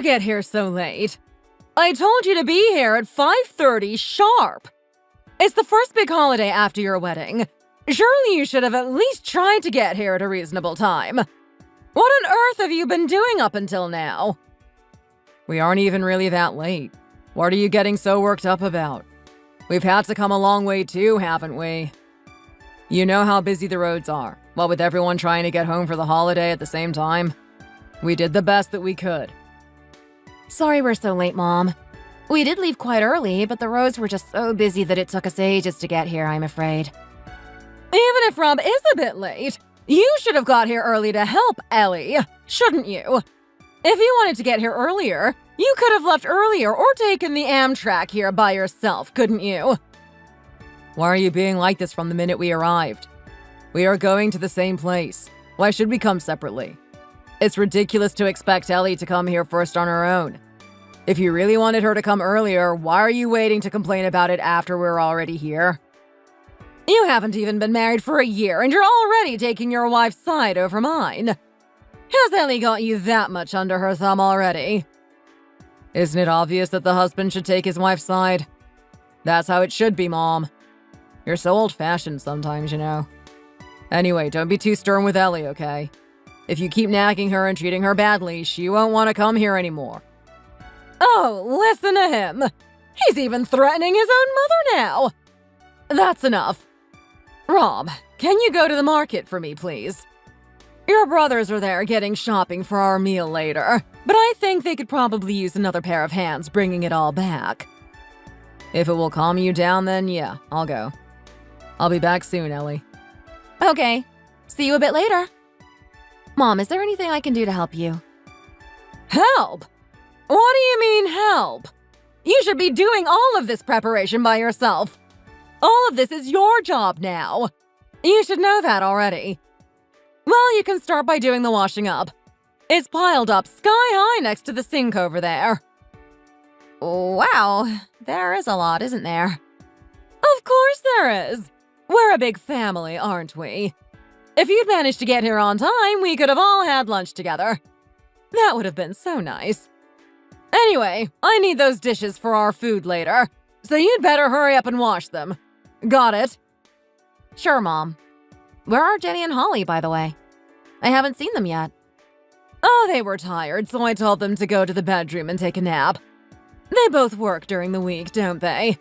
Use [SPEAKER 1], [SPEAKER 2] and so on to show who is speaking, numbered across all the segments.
[SPEAKER 1] you get here so late? I told you to be here at 5:30 sharp. It's the first big holiday after your wedding. Surely you should have at least tried to get here at a reasonable time. What on earth have you been doing up until now? We aren't even really that late. What are you getting so worked up about? We've had to come a long way too, haven't we? You know how busy the roads are, what with everyone trying to get home for the holiday at the same time. We did the best that we could.
[SPEAKER 2] Sorry we're so late, Mom. We did leave quite early, but the roads were just so busy that it took us ages to get here, I'm afraid.
[SPEAKER 1] Even if Rob is a bit late, you should have got here early to help Ellie, shouldn't you? If you wanted to get here earlier, you could have left earlier or taken the Amtrak here by yourself, couldn't you? Why are you being like this from the minute we arrived? We are going to the same place. Why should we come separately? It's ridiculous to expect Ellie to come here first on her own. If you really wanted her to come earlier, why are you waiting to complain about it after we're already here? You haven't even been married for a year and you're already taking your wife's side over mine. Has Ellie got you that much under her thumb already? Isn't it obvious that the husband should take his wife's side? That's how it should be, Mom. You're so old-fashioned sometimes, you know. Anyway, don't be too stern with Ellie, okay? If you keep nagging her and treating her badly, she won't want to come here anymore. Oh, listen to him. He's even threatening his own mother now. That's enough. Rob, can you go to the market for me, please? Your brothers are there getting shopping for our meal later, but I think they could probably use another pair of hands bringing it all back. If it will calm you down, then yeah, I'll go. I'll be back soon, Ellie.
[SPEAKER 2] Okay. See you a bit later. Mom, is there anything I can do to help you?
[SPEAKER 1] Help? What do you mean, help? You should be doing all of this preparation by yourself. All of this is your job now. You should know that already. Well, you can start by doing the washing up. It's piled up sky high next to the sink over there.
[SPEAKER 2] Wow, there is a lot, isn't there?
[SPEAKER 1] Of course there is. We're a big family, aren't we? If you'd managed to get here on time, we could have all had lunch together. That would have been so nice. Anyway, I need those dishes for our food later, so you'd better hurry up and wash them. Got it?
[SPEAKER 2] Sure, Mom. Where are Jenny and Holly, by the way? I haven't seen them yet.
[SPEAKER 1] Oh, they were tired, so I told them to go to the bedroom and take a nap. They both work during the week, don't they?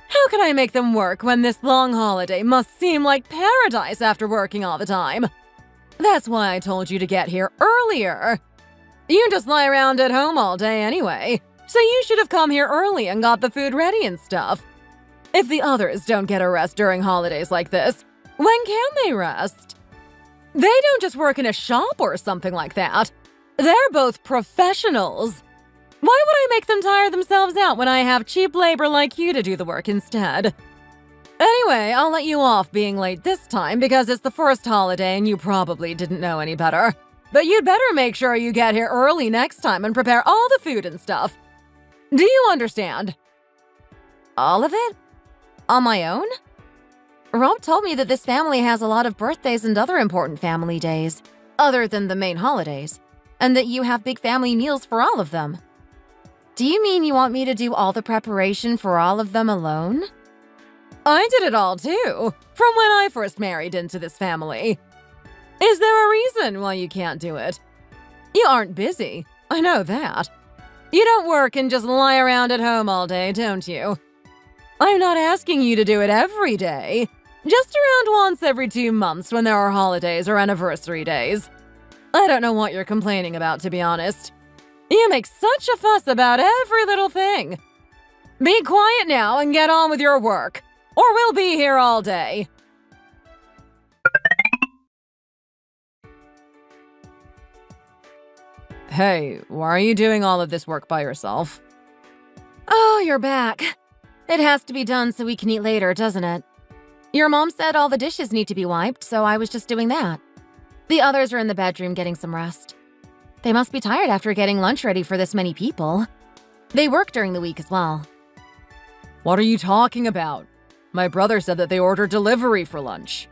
[SPEAKER 1] How can I make them work when this long holiday must seem like paradise after working all the time? That's why I told you to get here earlier. You just lie around at home all day anyway, so you should have come here early and got the food ready and stuff. If the others don't get a rest during holidays like this, when can they rest? They don't just work in a shop or something like that. They're both professionals. Why would I make them tire themselves out when I have cheap labor like you to do the work instead? Anyway, I'll let you off being late this time because it's the first holiday and you probably didn't know any better. But you'd better make sure you get here early next time and prepare all the food and stuff. Do you understand?
[SPEAKER 2] All of it? On my own? Rob told me that this family has a lot of birthdays and other important family days, other than the main holidays, and that you have big family meals for all of them. Do you mean you want me to do all the preparation for all of them alone?
[SPEAKER 1] I did it all too, from when I first married into this family. Is there a reason why you can't do it? You aren't busy, I know that. You don't work and just lie around at home all day, don't you? I'm not asking you to do it every day, just around once every 2 months when there are holidays or anniversary days. I don't know what you're complaining about, to be honest. You make such a fuss about every little thing. Be quiet now and get on with your work, or we'll be here all day. Hey, why are you doing all of this work by yourself?
[SPEAKER 2] Oh, you're back. It has to be done so we can eat later, doesn't it? Your mom said all the dishes need to be wiped, so I was just doing that. The others are in the bedroom getting some rest. They must be tired after getting lunch ready for this many people. They work during the week as well.
[SPEAKER 1] What are you talking about? My brother said that they ordered delivery for lunch.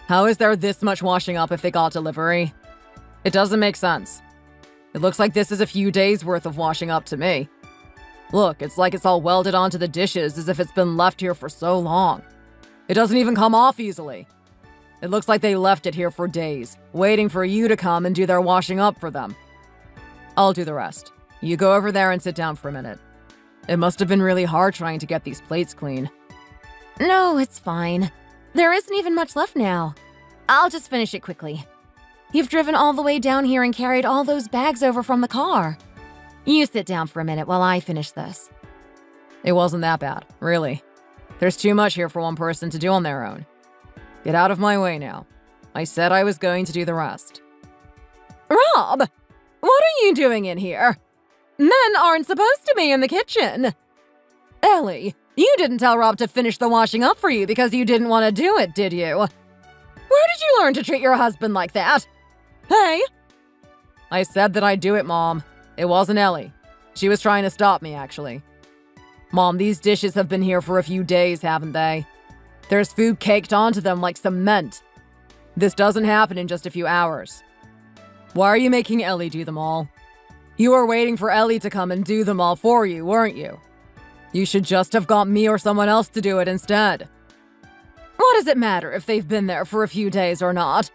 [SPEAKER 1] How is there this much washing up if they got delivery? It doesn't make sense. It looks like this is a few days worth of washing up to me. Look, it's like it's all welded onto the dishes as if it's been left here for so long. It doesn't even come off easily. It looks like they left it here for days, waiting for you to come and do their washing up for them. I'll do the rest. You go over there and sit down for a minute. It must have been really hard trying to get these plates clean.
[SPEAKER 2] No, it's fine. There isn't even much left now. I'll just finish it quickly. You've driven all the way down here and carried all those bags over from the car. You sit down for a minute while I finish this.
[SPEAKER 1] It wasn't that bad, really. There's too much here for one person to do on their own. Get out of my way now. I said I was going to do the rest.
[SPEAKER 2] Rob! What are you doing in here? Men aren't supposed to be in the kitchen.
[SPEAKER 1] Ellie, you didn't tell Rob to finish the washing up for you because you didn't want to do it, did you?
[SPEAKER 2] Where did you learn to treat your husband like that? Hey!
[SPEAKER 1] I said that I'd do it, Mom. It wasn't Ellie. She was trying to stop me, actually. Mom, these dishes have been here for a few days, haven't they? There's food caked onto them like cement. This doesn't happen in just a few hours. Why are you making Ellie do them all? You were waiting for Ellie to come and do them all for you, weren't you? You should just have got me or someone else to do it instead.
[SPEAKER 2] What does it matter if they've been there for a few days or not?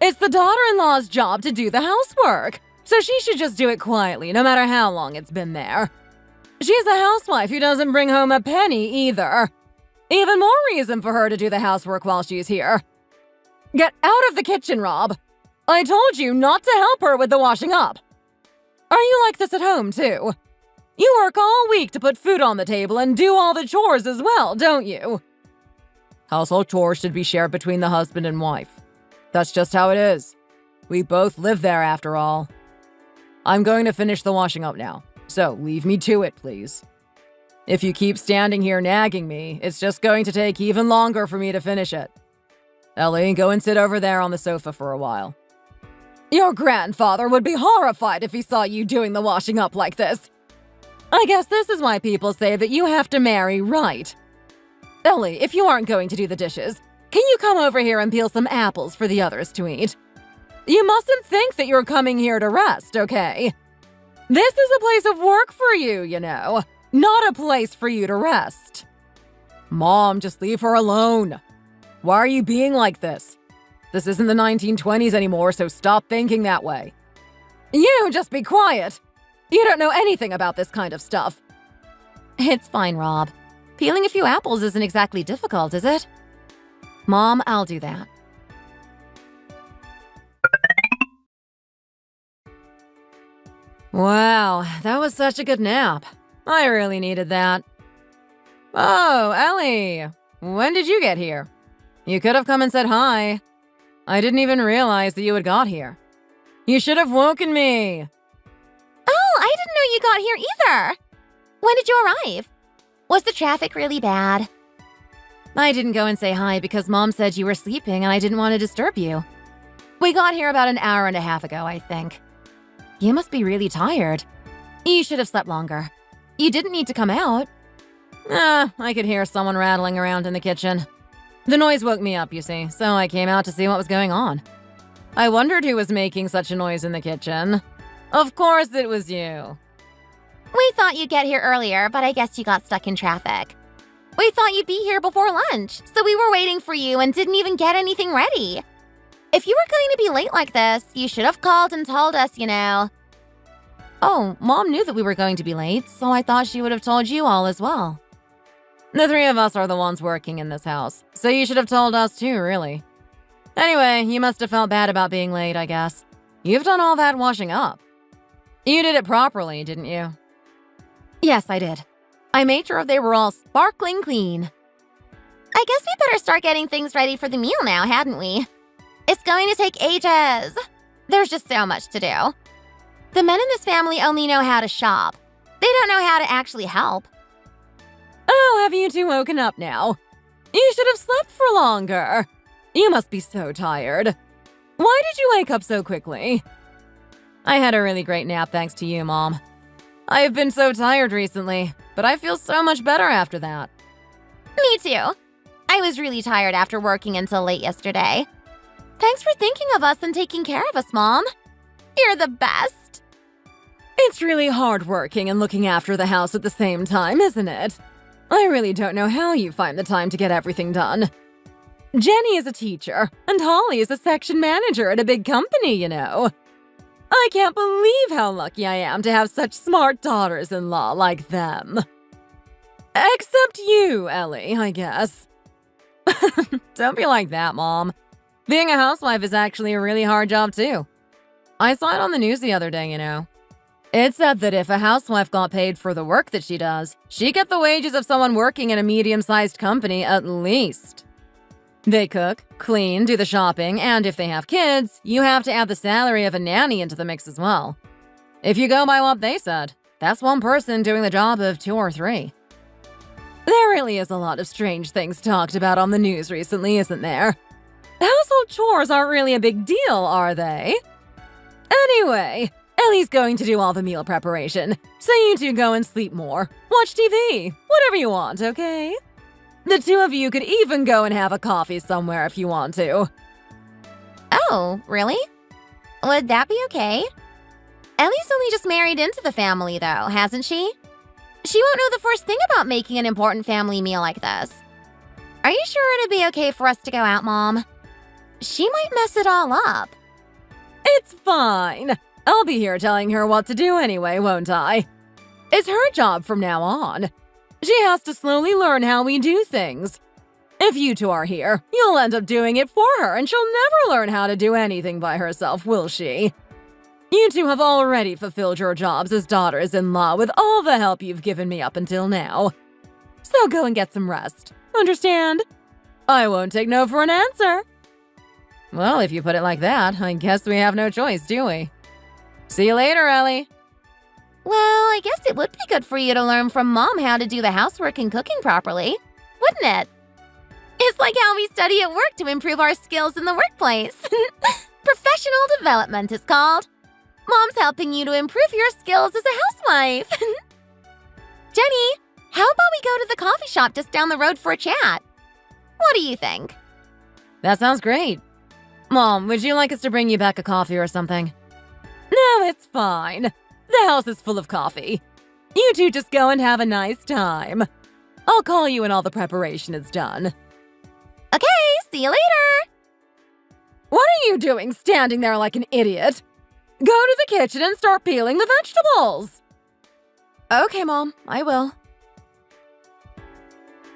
[SPEAKER 2] It's the daughter-in-law's job to do the housework, so she should just do it quietly, no matter how long it's been there. She's a housewife who doesn't bring home a penny either. Even more reason for her to do the housework while she's here. Get out of the kitchen, Rob. I told you not to help her with the washing up. Are you like this at home, too? You work all week to put food on the table and do all the chores as well, don't you?
[SPEAKER 1] Household chores should be shared between the husband and wife. That's just how it is. We both live there after all. I'm going to finish the washing up now, so leave me to it, please. If you keep standing here nagging me, it's just going to take even longer for me to finish it. Ellie, go and sit over there on the sofa for a while.
[SPEAKER 2] Your grandfather would be horrified if he saw you doing the washing up like this. I guess this is why people say that you have to marry right. Ellie, if you aren't going to do the dishes, can you come over here and peel some apples for the others to eat? You mustn't think that you're coming here to rest, okay? This is a place of work for you, you know, not a place for you to rest.
[SPEAKER 1] Mom, just leave her alone. Why are you being like this? This isn't the 1920s anymore, so stop thinking that way.
[SPEAKER 2] You just be quiet. You don't know anything about this kind of stuff. It's fine, Rob. Peeling a few apples isn't exactly difficult, is it? Mom, I'll do that.
[SPEAKER 1] Wow, that was such a good nap. I really needed that. Oh, Ellie, when did you get here? You could have come and said hi. I didn't even realize that you had got here. You should have woken me.
[SPEAKER 3] Oh, I didn't know you got here either. When did you arrive? Was the traffic really bad?
[SPEAKER 2] I didn't go and say hi because Mom said you were sleeping and I didn't want to disturb you. We got here about an hour and a half ago, I think. You must be really tired. You should have slept longer. You didn't need to come out.
[SPEAKER 1] I could hear someone rattling around in the kitchen. The noise woke me up, you see, so I came out to see what was going on. I wondered who was making such a noise in the kitchen. Of course it was you.
[SPEAKER 3] We thought you'd get here earlier, but I guess you got stuck in traffic. We thought you'd be here before lunch, so we were waiting for you and didn't even get anything ready. If you were going to be late like this, you should have called and told us, you know.
[SPEAKER 2] Oh, Mom knew that we were going to be late, so I thought she would have told you all as well.
[SPEAKER 1] The three of us are the ones working in this house, so you should have told us too, really. Anyway, you must have felt bad about being late, I guess. You've done all that washing up. You did it properly, didn't you?
[SPEAKER 2] Yes, I did. I made sure they were all sparkling clean.
[SPEAKER 3] I guess we better start getting things ready for the meal now, hadn't we? It's going to take ages. There's just so much to do. The men in this family only know how to shop. They don't know how to actually help.
[SPEAKER 1] Oh, have you two woken up now? You should have slept for longer. You must be so tired. Why did you wake up so quickly? I had a really great nap thanks to you, Mom. I have been so tired recently, but I feel so much better after that.
[SPEAKER 3] Me too. I was really tired after working until late yesterday. Thanks for thinking of us and taking care of us, Mom. You're the best.
[SPEAKER 1] It's really hard working and looking after the house at the same time, isn't it? I really don't know how you find the time to get everything done. Jenny is a teacher, and Holly is a section manager at a big company, you know. I can't believe how lucky I am to have such smart daughters-in-law like them. Except you, Ellie, I guess. Don't be like that, Mom. Being a housewife is actually a really hard job, too. I saw it on the news the other day, you know. It said that if a housewife got paid for the work that she does, she'd get the wages of someone working in a medium-sized company at least. They cook, clean, do the shopping, and if they have kids, you have to add the salary of a nanny into the mix as well. If you go by what they said, that's one person doing the job of 2 or 3. There really is a lot of strange things talked about on the news recently, isn't there? Household chores aren't really a big deal, are they? Anyway, Ellie's going to do all the meal preparation, so you two go and sleep more. Watch TV, whatever you want, okay? The 2 of you could even go and have a coffee somewhere if you want to.
[SPEAKER 3] Oh, really? Would that be okay? Ellie's only just married into the family, though, hasn't she? She won't know the first thing about making an important family meal like this. Are you sure it'd be okay for us to go out, Mom? She might mess it all up.
[SPEAKER 1] It's fine. I'll be here telling her what to do anyway, won't I? It's her job from now on. She has to slowly learn how we do things. If you two are here, you'll end up doing it for her, and she'll never learn how to do anything by herself, will she? You two have already fulfilled your jobs as daughters-in-law with all the help you've given me up until now. So go and get some rest. Understand? I won't take no for an answer. Well, if you put it like that, I guess we have no choice, do we? See you later, Ellie.
[SPEAKER 3] Well, I guess it would be good for you to learn from Mom how to do the housework and cooking properly, wouldn't it? It's like how we study at work to improve our skills in the workplace. Professional development is called. Mom's helping you to improve your skills as a housewife. Jenny, how about we go to the coffee shop just down the road for a chat? What do you think?
[SPEAKER 1] That sounds great. Mom, would you like us to bring you back a coffee or something? No, it's fine. The house is full of coffee. You two just go and have a nice time. I'll call you when all the preparation is done.
[SPEAKER 3] Okay, see you later.
[SPEAKER 1] What are you doing standing there like an idiot? Go to the kitchen and start peeling the vegetables. Okay, Mom, I will.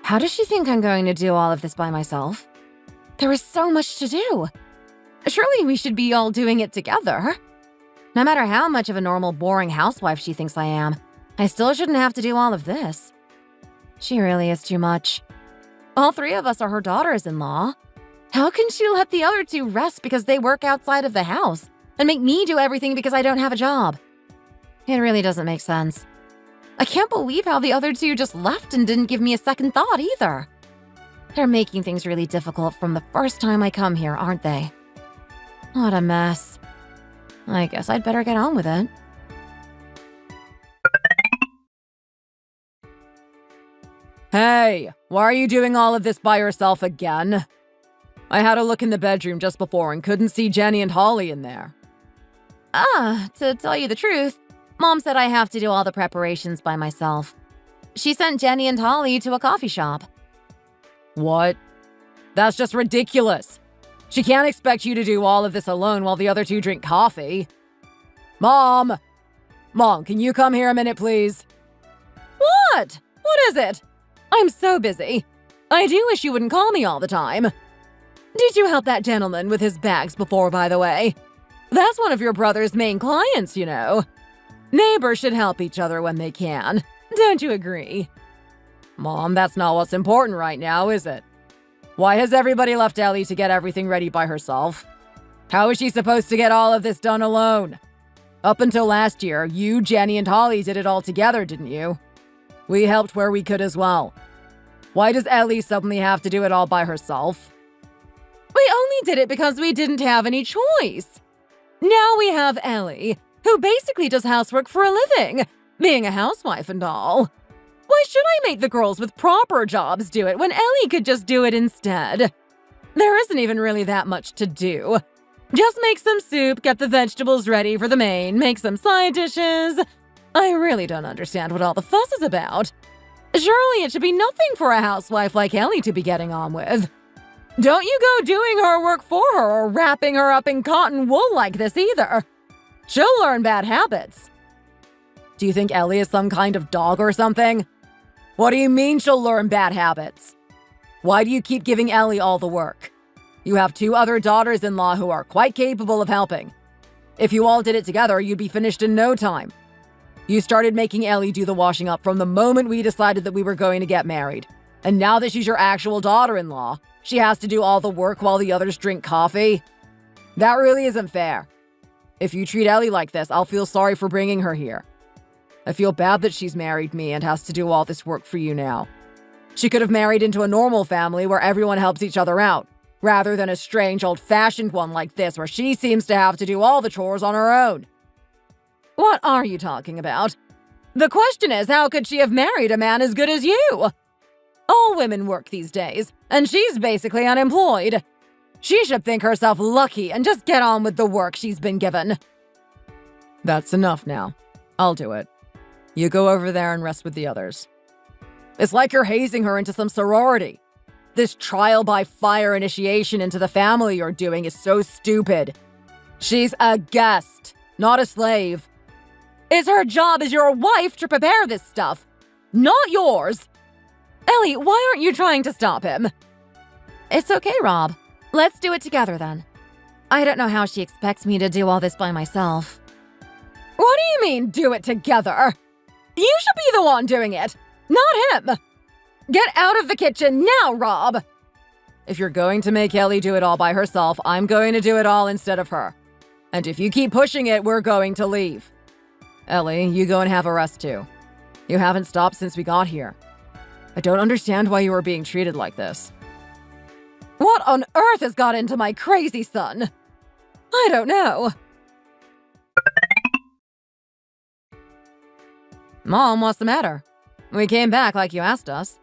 [SPEAKER 1] How does she think I'm going to do all of this by myself? There is so much to do. Surely we should be all doing it together. No matter how much of a normal, boring housewife she thinks I am, I still shouldn't have to do all of this. She really is too much. All 3 of us are her daughters-in-law. How can she let the other 2 rest because they work outside of the house and make me do everything because I don't have a job? It really doesn't make sense. I can't believe how the other 2 just left and didn't give me a second thought either. They're making things really difficult from the first time I come here, aren't they? What a mess. I guess I'd better get on with it. Hey, why are you doing all of this by yourself again? I had a look in the bedroom just before and couldn't see Jenny and Holly in there. To tell you the truth, Mom said I have to do all the preparations by myself. She sent Jenny and Holly to a coffee shop. What? That's just ridiculous. She can't expect you to do all of this alone while the other 2 drink coffee. Mom! Mom, can you come here a minute, please? What? What is it? I'm so busy. I do wish you wouldn't call me all the time. Did you help that gentleman with his bags before, by the way? That's one of your brother's main clients, you know. Neighbors should help each other when they can. Don't you agree? Mom, that's not what's important right now, is it? Why has everybody left Ellie to get everything ready by herself? How is she supposed to get all of this done alone? Up until last year, you, Jenny, and Holly did it all together, didn't you? We helped where we could as well. Why does Ellie suddenly have to do it all by herself? We only did it because we didn't have any choice. Now we have Ellie, who basically does housework for a living, being a housewife and all. Why should I make the girls with proper jobs do it when Ellie could just do it instead? There isn't even really that much to do. Just make some soup, get the vegetables ready for the main, make some side dishes. I really don't understand what all the fuss is about. Surely it should be nothing for a housewife like Ellie to be getting on with. Don't you go doing her work for her or wrapping her up in cotton wool like this either. She'll learn bad habits. Do you think Ellie is some kind of dog or something? What do you mean she'll learn bad habits? Why do you keep giving Ellie all the work? You have 2 other daughters-in-law who are quite capable of helping. If you all did it together, you'd be finished in no time. You started making Ellie do the washing up from the moment we decided that we were going to get married. And now that she's your actual daughter-in-law, she has to do all the work while the others drink coffee? That really isn't fair. If you treat Ellie like this, I'll feel sorry for bringing her here. I feel bad that she's married me and has to do all this work for you now. She could have married into a normal family where everyone helps each other out, rather than a strange old-fashioned one like this where she seems to have to do all the chores on her own. What are you talking about? The question is, how could she have married a man as good as you? All women work these days, and she's basically unemployed. She should think herself lucky and just get on with the work she's been given. That's enough now. I'll do it. You go over there and rest with the others. It's like you're hazing her into some sorority. This trial by fire initiation into the family you're doing is so stupid. She's a guest, not a slave. It's her job as your wife to prepare this stuff, not yours. Ellie, why aren't you trying to stop him?
[SPEAKER 2] It's okay, Rob. Let's do it together then. I don't know how she expects me to do all this by myself.
[SPEAKER 1] What do you mean, do it together? You should be the one doing it, not him. Get out of the kitchen now, Rob. If you're going to make Ellie do it all by herself, I'm going to do it all instead of her. And if you keep pushing it, we're going to leave. Ellie, you go and have a rest too. You haven't stopped since we got here. I don't understand why you are being treated like this. What on earth has got into my crazy son? I don't know. Mom, what's the matter? We came back like you asked us.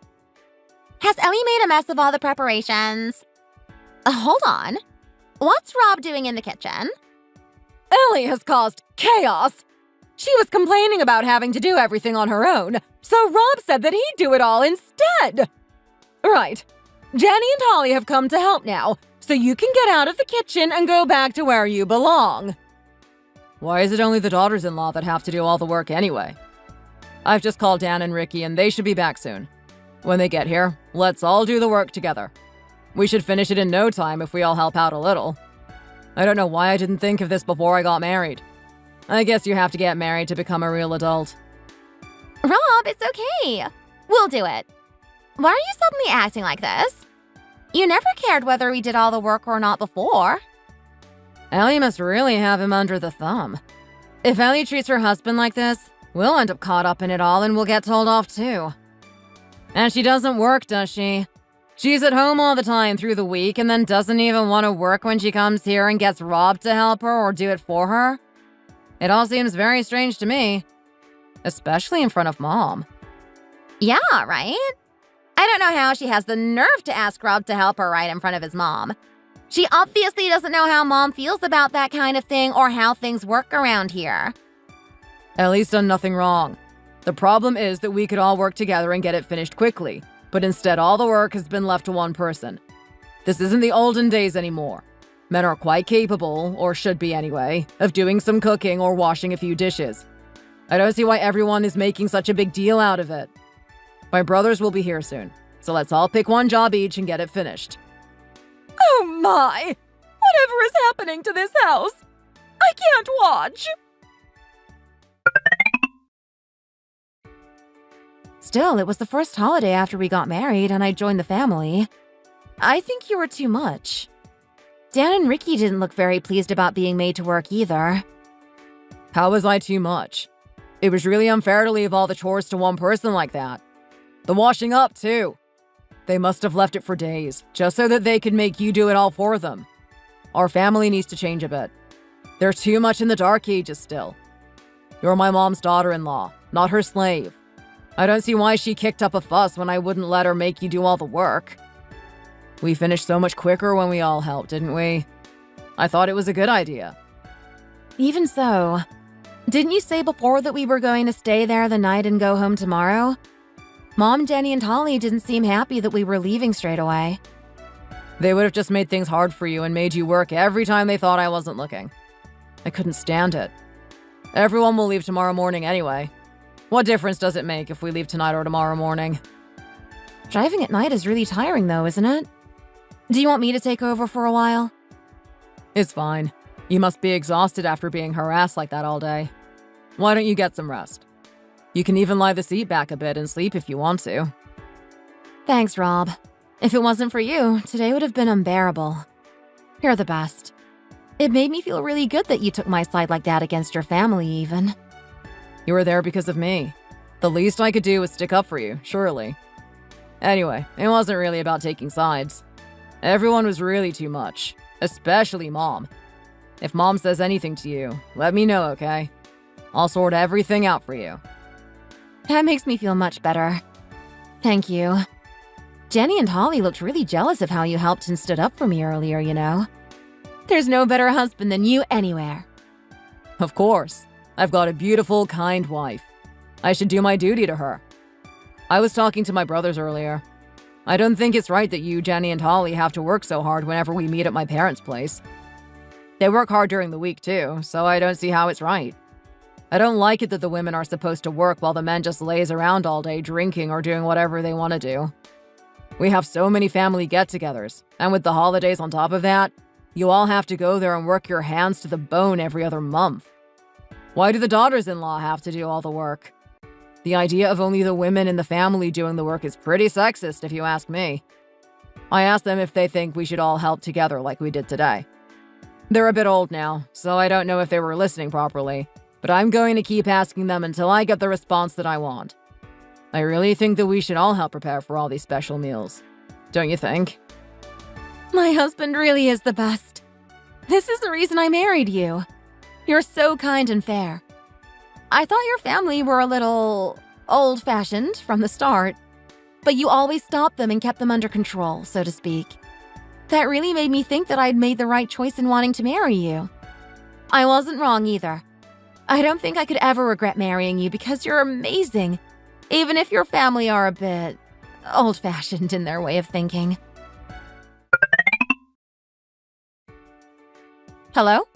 [SPEAKER 3] Has Ellie made a mess of all the preparations? Hold on. What's Rob doing in the kitchen?
[SPEAKER 1] Ellie has caused chaos. She was complaining about having to do everything on her own, so Rob said that he'd do it all instead. Right. Jenny and Holly have come to help now, so you can get out of the kitchen and go back to where you belong. Why is it only the daughters-in-law that have to do all the work anyway? I've just called Dan and Ricky and they should be back soon. When they get here, let's all do the work together. We should finish it in no time if we all help out a little. I don't know why I didn't think of this before I got married. I guess you have to get married to become a real adult.
[SPEAKER 3] Rob, it's okay. We'll do it. Why are you suddenly acting like this? You never cared whether we did all the work or not before.
[SPEAKER 1] Ellie must really have him under the thumb. If Ellie treats her husband like this, we'll end up caught up in it all and we'll get told off too. And she doesn't work, does she? She's at home all the time through the week and then doesn't even want to work when she comes here and gets Rob to help her or do it for her? It all seems very strange to me. Especially in front of Mom.
[SPEAKER 3] Yeah, right? I don't know how she has the nerve to ask Rob to help her right in front of his mom. She obviously doesn't know how Mom feels about that kind of thing or how things work around here.
[SPEAKER 1] Ellie's done nothing wrong. The problem is that we could all work together and get it finished quickly, but instead all the work has been left to one person. This isn't the olden days anymore. Men are quite capable, or should be anyway, of doing some cooking or washing a few dishes. I don't see why everyone is making such a big deal out of it. My brothers will be here soon, so let's all pick one job each and get it finished. Oh my! Whatever is happening to this house? I can't watch!
[SPEAKER 2] Still, it was the first holiday after we got married and I joined the family. I think you were too much. Dan and Ricky didn't look very pleased about being made to work either.
[SPEAKER 1] How was I too much? It was really unfair to leave all the chores to one person like that. The washing up, too. They must have left it for days, just so that they could make you do it all for them. Our family needs to change a bit. They're too much in the dark ages still. You're my mom's daughter-in-law, not her slave. I don't see why she kicked up a fuss when I wouldn't let her make you do all the work. We finished so much quicker when we all helped, didn't we? I thought it was a good idea.
[SPEAKER 2] Even so, didn't you say before that we were going to stay there the night and go home tomorrow? Mom, Jenny, and Holly didn't seem happy that we were leaving straight away.
[SPEAKER 1] They would have just made things hard for you and made you work every time they thought I wasn't looking. I couldn't stand it. Everyone will leave tomorrow morning anyway. What difference does it make if we leave tonight or tomorrow morning?
[SPEAKER 2] Driving at night is really tiring though, isn't it? Do you want me to take over for a while?
[SPEAKER 1] It's fine. You must be exhausted after being harassed like that all day. Why don't you get some rest? You can even lie the seat back a bit and sleep if you want to.
[SPEAKER 2] Thanks, Rob. If it wasn't for you, today would have been unbearable. You're the best. It made me feel really good that you took my side like that against your family, even.
[SPEAKER 1] You were there because of me. The least I could do was stick up for you, surely. Anyway, it wasn't really about taking sides. Everyone was really too much, especially Mom. If Mom says anything to you, let me know, okay? I'll sort everything out for you.
[SPEAKER 2] That makes me feel much better. Thank you. Jenny and Holly looked really jealous of how you helped and stood up for me earlier, you know. There's no better husband than you anywhere.
[SPEAKER 1] Of course. I've got a beautiful, kind wife. I should do my duty to her. I was talking to my brothers earlier. I don't think it's right that you, Jenny, and Holly have to work so hard whenever we meet at my parents' place. They work hard during the week too, so I don't see how it's right. I don't like it that the women are supposed to work while the men just laze around all day drinking or doing whatever they want to do. We have so many family get-togethers, and with the holidays on top of that, you all have to go there and work your hands to the bone every other month. Why do the daughters-in-law have to do all the work? The idea of only the women in the family doing the work is pretty sexist, if you ask me. I asked them if they think we should all help together like we did today. They're a bit old now, so I don't know if they were listening properly, but I'm going to keep asking them until I get the response that I want. I really think that we should all help prepare for all these special meals. Don't you think?
[SPEAKER 2] My husband really is the best. This is the reason I married you. You're so kind and fair. I thought your family were a little old-fashioned from the start, but you always stopped them and kept them under control, so to speak. That really made me think that I'd made the right choice in wanting to marry you. I wasn't wrong either. I don't think I could ever regret marrying you because you're amazing, even if your family are a bit old-fashioned in their way of thinking. Hello?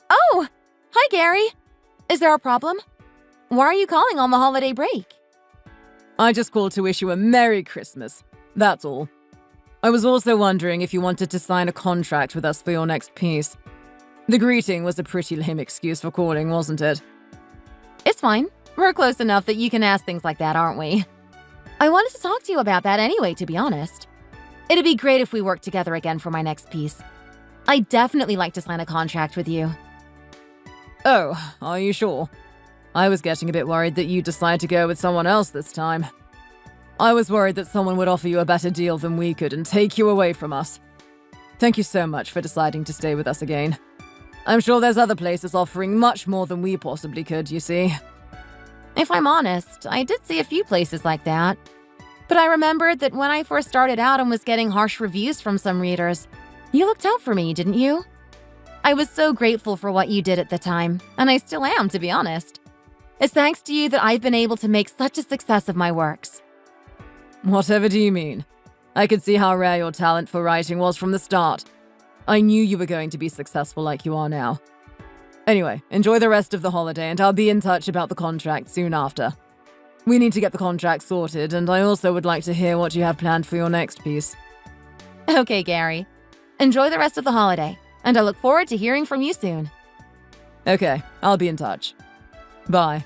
[SPEAKER 2] Oh! Hi, Gary! Is there a problem? Why are you calling on the holiday break?
[SPEAKER 1] I just called to wish you a Merry Christmas. That's all. I was also wondering if you wanted to sign a contract with us for your next piece. The greeting was a pretty lame excuse for calling, wasn't it?
[SPEAKER 2] It's fine. We're close enough that you can ask things like that, aren't we? I wanted to talk to you about that anyway, to be honest. It'd be great if we worked together again for my next piece. I'd definitely like to sign a contract with you.
[SPEAKER 1] Oh, are you sure? I was getting a bit worried that you'd decide to go with someone else this time. I was worried that someone would offer you a better deal than we could and take you away from us. Thank you so much for deciding to stay with us again. I'm sure there's other places offering much more than we possibly could, you see.
[SPEAKER 2] If I'm honest, I did see a few places like that. But I remembered that when I first started out and was getting harsh reviews from some readers, you looked out for me, didn't you? I was so grateful for what you did at the time, and I still am, to be honest. It's thanks to you that I've been able to make such a success of my works.
[SPEAKER 1] Whatever do you mean? I could see how rare your talent for writing was from the start. I knew you were going to be successful like you are now. Anyway, enjoy the rest of the holiday and I'll be in touch about the contract soon after. We need to get the contract sorted, and I also would like to hear what you have planned for your next piece.
[SPEAKER 2] Okay, Gary. Enjoy the rest of the holiday, and I look forward to hearing from you soon.
[SPEAKER 1] Okay, I'll be in touch. Bye.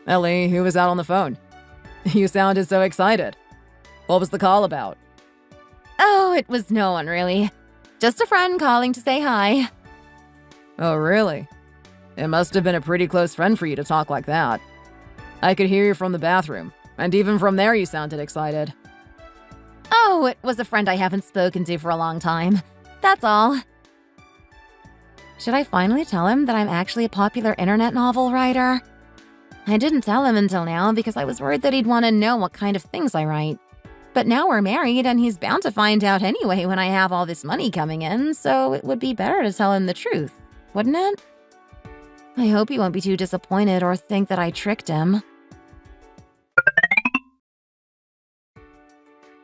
[SPEAKER 1] Ellie, who was out on the phone? You sounded so excited. What was the call about?
[SPEAKER 2] Oh, it was no one, really. Just a friend calling to say hi.
[SPEAKER 1] Oh, really? It must have been a pretty close friend for you to talk like that. I could hear you from the bathroom, and even from there you sounded excited.
[SPEAKER 2] Oh, it was a friend I haven't spoken to for a long time. That's all. Should I finally tell him that I'm actually a popular internet novel writer? I didn't tell him until now because I was worried that he'd want to know what kind of things I write. But now we're married and he's bound to find out anyway when I have all this money coming in, so it would be better to tell him the truth, wouldn't it? I hope he won't be too disappointed or think that I tricked him.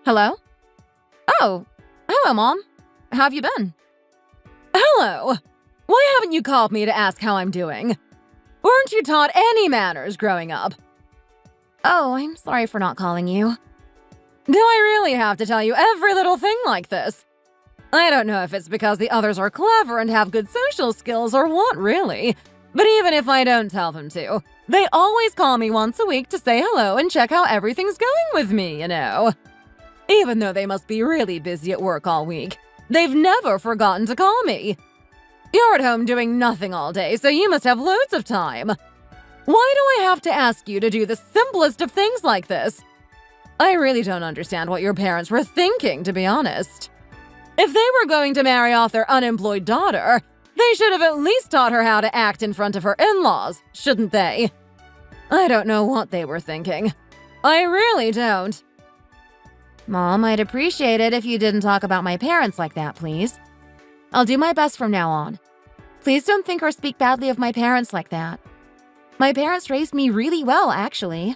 [SPEAKER 2] Hello? Oh, hello, Mom. How have you been?
[SPEAKER 1] Hello. Why haven't you called me to ask how I'm doing? Weren't you taught any manners growing up?
[SPEAKER 2] Oh, I'm sorry for not calling you.
[SPEAKER 1] Do I really have to tell you every little thing like this? I don't know if it's because the others are clever and have good social skills or what, really. But even if I don't tell them to, they always call me once a week to say hello and check how everything's going with me, you know. Even though they must be really busy at work all week, they've never forgotten to call me. You're at home doing nothing all day, so you must have loads of time. Why do I have to ask you to do the simplest of things like this? I really don't understand what your parents were thinking, to be honest. If they were going to marry off their unemployed daughter, they should have at least taught her how to act in front of her in-laws, shouldn't they? I don't know what they were thinking. I really don't.
[SPEAKER 2] Mom, I'd appreciate it if you didn't talk about my parents like that, please. I'll do my best from now on. Please don't think or speak badly of my parents like that. My parents raised me really well, actually.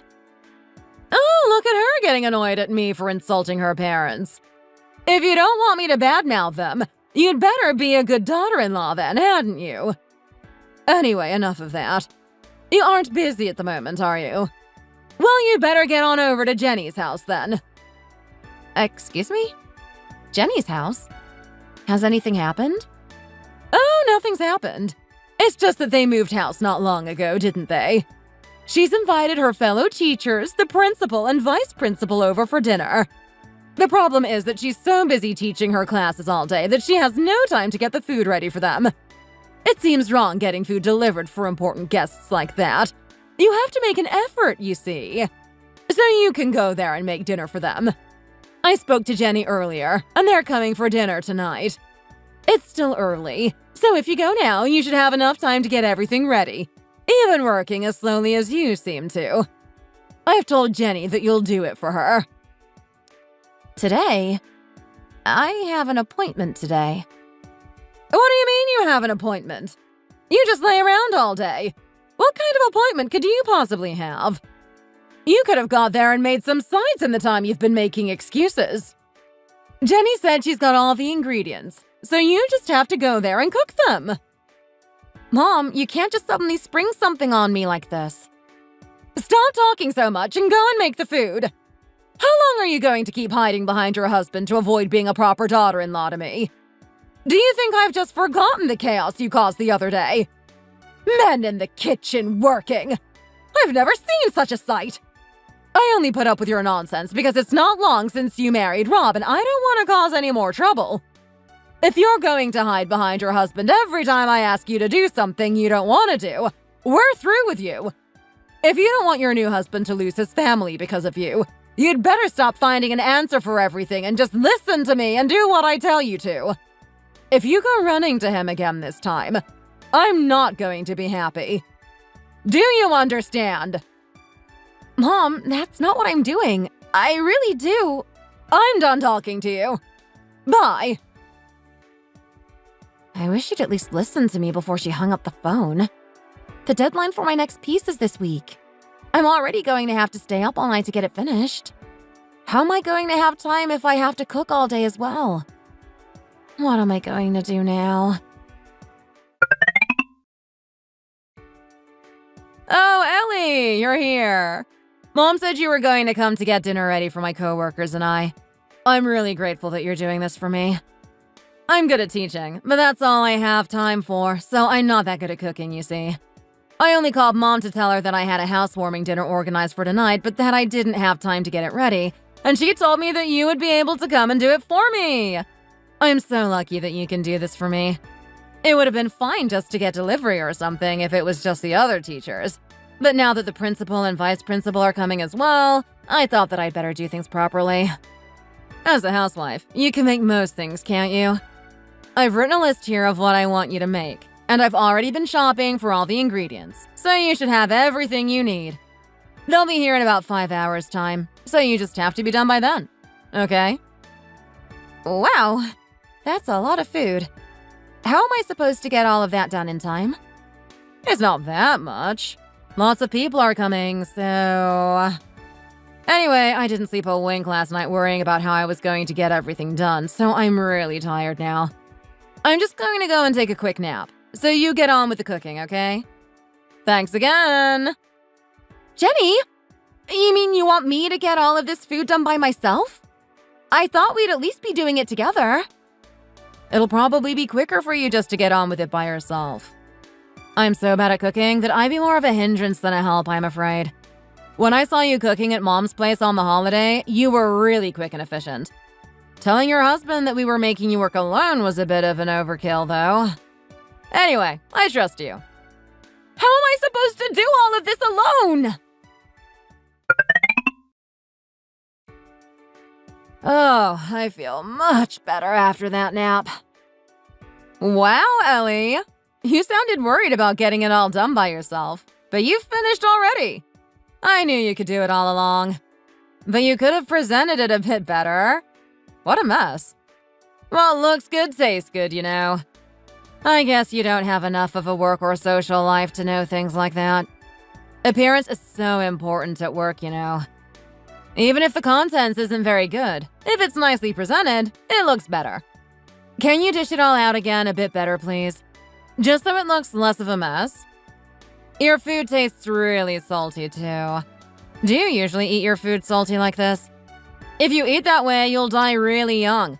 [SPEAKER 1] Oh, look at her getting annoyed at me for insulting her parents. If you don't want me to badmouth them, you'd better be a good daughter-in-law then, hadn't you? Anyway, enough of that. You aren't busy at the moment, are you? Well, you'd better get on over to Jenny's house then.
[SPEAKER 2] Excuse me? Jenny's house? Has anything happened?
[SPEAKER 1] Oh, nothing's happened. It's just that they moved house not long ago, didn't they? She's invited her fellow teachers, the principal and vice principal over for dinner. The problem is that she's so busy teaching her classes all day that she has no time to get the food ready for them. It seems wrong getting food delivered for important guests like that. You have to make an effort, you see. So you can go there and make dinner for them. I spoke to Jenny earlier, and they're coming for dinner tonight. It's still early, so if you go now, you should have enough time to get everything ready, even working as slowly as you seem to. I've told Jenny that you'll do it for her.
[SPEAKER 2] Today? I have an appointment today.
[SPEAKER 1] What do you mean you have an appointment? You just lay around all day. What kind of appointment could you possibly have? You could have got there and made some sides in the time you've been making excuses. Jenny said she's got all the ingredients, so you just have to go there and cook them.
[SPEAKER 2] Mom, you can't just suddenly spring something on me like this.
[SPEAKER 1] Stop talking so much and go and make the food. How long are you going to keep hiding behind your husband to avoid being a proper daughter-in-law to me? Do you think I've just forgotten the chaos you caused the other day? Men in the kitchen working. I've never seen such a sight. I only put up with your nonsense because it's not long since you married Rob and I don't want to cause any more trouble. If you're going to hide behind your husband every time I ask you to do something you don't want to do, we're through with you. If you don't want your new husband to lose his family because of you, you'd better stop finding an answer for everything and just listen to me and do what I tell you to. If you go running to him again this time, I'm not going to be happy. Do you understand?
[SPEAKER 2] Mom, that's not what I'm doing. I really do.
[SPEAKER 1] I'm done talking to you. Bye.
[SPEAKER 2] I wish she'd at least listen to me before she hung up the phone. The deadline for my next piece is this week. I'm already going to have to stay up all night to get it finished. How am I going to have time if I have to cook all day as well? What am I going to do now?
[SPEAKER 1] Oh, Ellie, you're here. Mom said you were going to come to get dinner ready for my coworkers and I. I'm really grateful that you're doing this for me. I'm good at teaching, but that's all I have time for, so I'm not that good at cooking, you see. I only called Mom to tell her that I had a housewarming dinner organized for tonight, but that I didn't have time to get it ready, and she told me that you would be able to come and do it for me. I'm so lucky that you can do this for me. It would have been fine just to get delivery or something if it was just the other teachers. But now that the principal and vice principal are coming as well, I thought that I'd better do things properly. As a housewife, you can make most things, can't you? I've written a list here of what I want you to make, and I've already been shopping for all the ingredients, so you should have everything you need. They'll be here in about 5 hours' time, so you just have to be done by then.
[SPEAKER 2] okay? Wow, that's a lot of food. How am I supposed to get all of that done in time? It's not that much. Lots of people are coming, so... Anyway, I didn't sleep a wink last night worrying about how I was going to get everything done, so I'm really tired now. I'm just going to go and take a quick nap, so you get on with the cooking, okay? Thanks again! Jenny! You mean you want me to get all of this food done by myself? I thought we'd at least be doing it together. It'll probably be quicker for you just to get on with it by yourself. I'm so bad at cooking that I'd be more of a hindrance than a help, I'm afraid. When I saw you cooking at Mom's place on the holiday, you were really quick and efficient. Telling your husband that we were making you work alone was a bit of an overkill, though. Anyway, I trust you. How am I supposed to do all of this alone? Oh, I feel much better after that nap. Wow, Ellie. You sounded worried about getting it all done by yourself, but you've finished already. I knew you could do it all along. But you could have presented it a bit better. What a mess. Well, looks good, tastes good, you know. I guess you don't have enough of a work or social life to know things like that. Appearance is so important at work, you know. Even if the contents isn't very good, if it's nicely presented, it looks better. Can you dish it all out again a bit better, please? Just so it looks less of a mess. Your food tastes really salty, too. Do you usually eat your food salty like this? If you eat that way, you'll die really young.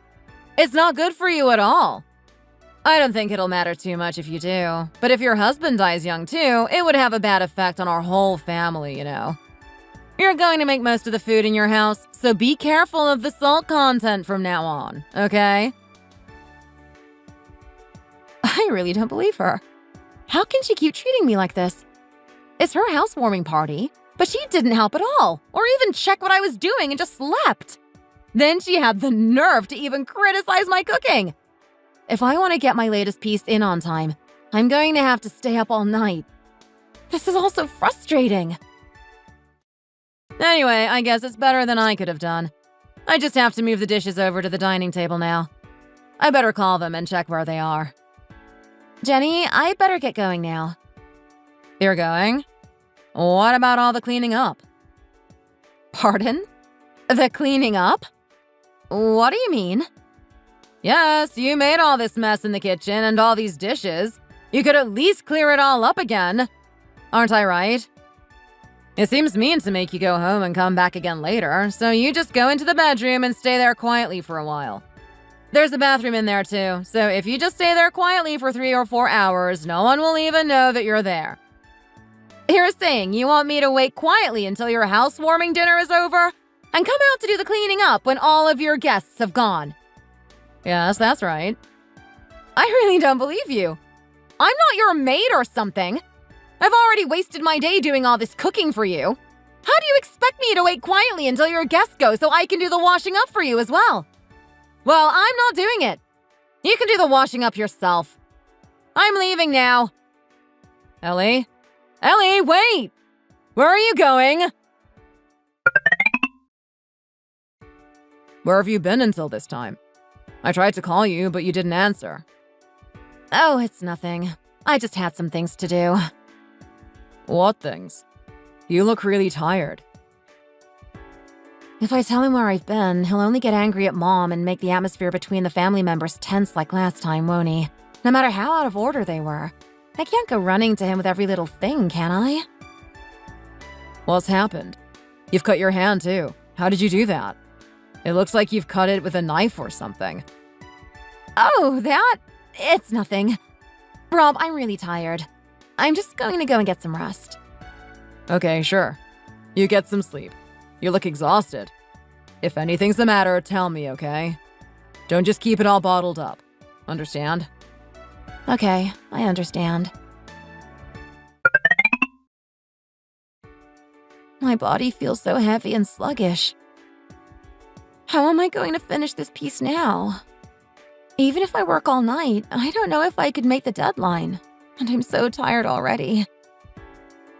[SPEAKER 2] It's not good for you at all. I don't think it'll matter too much if you do, but if your husband dies young too, it would have a bad effect on our whole family, you know. You're going to make most of the food in your house, so be careful of the salt content from now on, okay? I really don't believe her. How can she keep treating me like this? It's her housewarming party, but she didn't help at all, or even check what I was doing and just slept. Then she had the nerve to even criticize my cooking. If I want to get my latest piece in on time, I'm going to have to stay up all night. This is all so frustrating. Anyway, I guess it's better than I could have done. I just have to move the dishes over to the dining table now. I better call them and check where they are. Jenny, I better get going now. You're going? What about all the cleaning up? Pardon? The cleaning up? What do you mean? Yes, you made all this mess in the kitchen and all these dishes. You could at least clear it all up again. Aren't I right? It seems mean to make you go home and come back again later, so you just go into the bedroom and stay there quietly for a while. There's a bathroom in there too, so if you just stay there quietly for 3 or 4 hours, no one will even know that you're there. You're saying you want me to wait quietly until your housewarming dinner is over and come out to do the cleaning up when all of your guests have gone? Yes, that's right. I really don't believe you. I'm not your maid or something. I've already wasted my day doing all this cooking for you. How do you expect me to wait quietly until your guests go so I can do the washing up for you as well? Well, I'm not doing it. You can do the washing up yourself. I'm leaving now. Ellie? Ellie, wait! Where are you going? Where have you been until this time? I tried to call you, but you didn't answer. Oh, it's nothing. I just had some things to do. What things? You look really tired. If I tell him where I've been, he'll only get angry at Mom and make the atmosphere between the family members tense like last time, won't he? No matter how out of order they were. I can't go running to him with every little thing, can I? What's happened? You've cut your hand, too. How did you do that? It looks like you've cut it with a knife or something. Oh, that? It's nothing. Rob, I'm really tired. I'm just going to go and get some rest. Okay, sure. You get some sleep. You look exhausted. If anything's the matter, tell me, okay? Don't just keep it all bottled up. Understand? Okay, I understand. My body feels so heavy and sluggish. How am I going to finish this piece now? Even if I work all night, I don't know if I could make the deadline. And I'm so tired already.